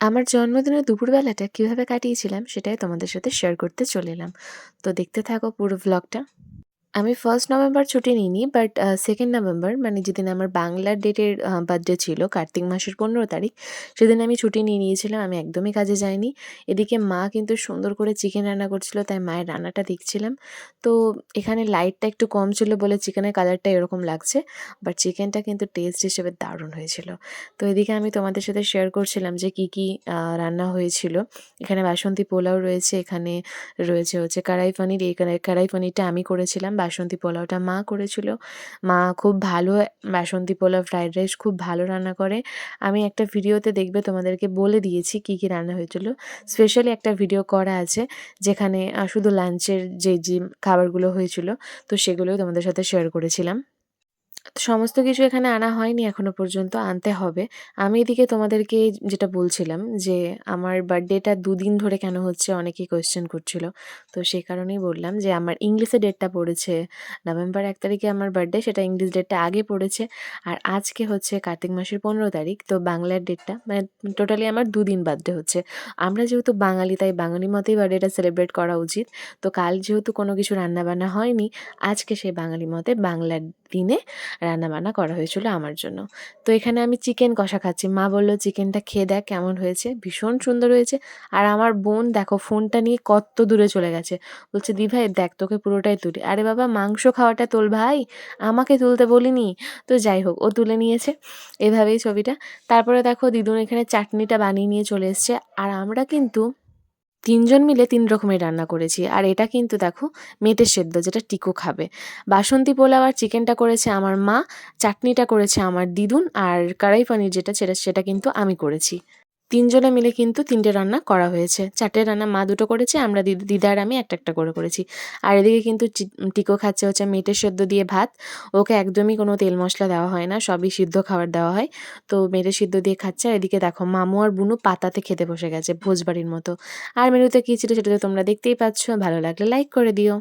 আমার জন্মদিনের দুপুরবেলাটা কীভাবে কাটিয়েছিলাম সেটাই তোমাদের সাথে শেয়ার করতে চলে এলাম। তো দেখতে থাকো পুরো ভ্লগটা। আমি 1st নভেম্বর ছুটি নিইনি, বাট 2nd নভেম্বর মানে যেদিন আমার বাংলার ডেটের বার্থডে ছিল, কার্তিক মাসের 15 তারিখ, সেদিন আমি ছুটি নিয়ে নিয়েছিলাম। আমি একদমই কাজে যাইনি। এদিকে মা কিন্তু সুন্দর করে চিকেন রান্না করছিল, তাই মায়ের রান্নাটা দেখছিলাম। তো এখানে লাইটটা একটু কম ছিল বলে চিকেনের কালারটা এরকম লাগছে, বাট চিকেনটা কিন্তু টেস্ট হিসেবে দারুণ হয়েছিল। তো এদিকে আমি তোমাদের সাথে শেয়ার করছিলাম যে কী রান্না হয়েছিল। এখানে বাসন্তী পোলাও রয়েছে, এখানে রয়েছে হচ্ছে কড়াই পনির। এই কড়াই পনিরটা আমি করেছিলাম, বাসন্তী পোলাওটা মা করেছিল। মা খুব ভালো বাসন্তী পোলাও, ফ্রাইড রাইস খুব ভালো রান্না করে। আমি একটা ভিডিওতে দেখবে তোমাদেরকে বলে দিয়েছি কী কী রান্না হয়েছিল। স্পেশালি একটা ভিডিও করা আছে যেখানে শুধু লাঞ্চের যে খাবারগুলো হয়েছিল, তো সেগুলোই তোমাদের সাথে শেয়ার করেছিলাম। সমস্ত কিছু এখানে আনা হয়নি এখনো পর্যন্ত, আনতে হবে। আমি এদিকে তোমাদেরকে যেটা বলছিলাম যে আমার বার্থডেটা ২ দিন ধরে কেন হচ্ছে অনেকেই কোয়েশ্চেন করছিল। তো সেই কারণেই বললাম যে আমার ইংলিশে ডেটটা পড়েছে নভেম্বর ১ তারিখে আমার বার্থডে, সেটা ইংলিশ ডেটটা আগে পড়েছে। আর আজকে হচ্ছে কার্তিক মাসের ১৫ তারিখ, তো বাংলার ডেটটা মানে টোটালি আমার ২ দিন বার্থডে হচ্ছে। আমরা যেহেতু বাঙালি, তাই বাঙালি মতেই বার্থডেটা সেলিব্রেট করা উচিত। তো কাল যেহেতু কোনো কিছু রান্নাবান্না হয়নি, আজকে সেই বাঙালি মতে বাংলার দিনে রান্নাবান্না করা হয়েছিল আমার জন্য। তো এখানে আমি চিকেন কষা খাচ্ছি। মা বলল, "চিকেনটা খেয়ে দেখ কেমন হয়েছে।" ভীষণ সুন্দর হয়েছে। আর আমার বোন দেখো ফোনটা নিয়ে কত্ত দূরে চলে গেছে। বলছে, "দিভাই দেখ তোকে পুরোটাই তুলি।" আরে বাবা, মাংস খাওয়াটা তোল ভাই, আমাকে তুলতে বলিনি। তো যাই হোক, ও তুলে নিয়েছে। এভাবেই ছবিটা। তারপরে দেখো দিদুন এখানে চাটনিটা বানিয়ে নিয়ে চলে এসছে। আর আমরা কিন্তু ৩ জন মিলে ৩ রকমের রান্না করেছি। আর এটা কিন্তু দেখো মেটে সেদ্ধ, যেটা টিকো খাবে। বাসন্তী পোলাও আর চিকেনটা করেছে আমার মা, চাটনিটা করেছে আমার দিদুন, আর কড়াই পনির যেটা সেটা কিন্তু আমি করেছি। ৩ জনে মিলে কিন্তু ৩ টে রান্না করা হয়েছে। ৪ টে রান্না মা ২ টো করেছে, আমরা দিদা আর আমি একটা করে করেছি। আর এদিকে কিন্তু টিকো খাচ্ছে হচ্ছে মেটে সেদ্ধ দিয়ে ভাত। ওকে একদমই কোনো তেল মশলা দেওয়া হয় না, সবই সিদ্ধ খাবার দেওয়া হয়। তো মেটে সিদ্ধ দিয়ে খাচ্ছে। আর এদিকে দেখো মামু আর বুনু পাতাতে খেতে বসে গেছে ভোজবাড়ির মতো। আর মেনুতে কী ছিল সেটা তো তোমরা দেখতেই পাচ্ছ। ভালো লাগলে লাইক করে দিও।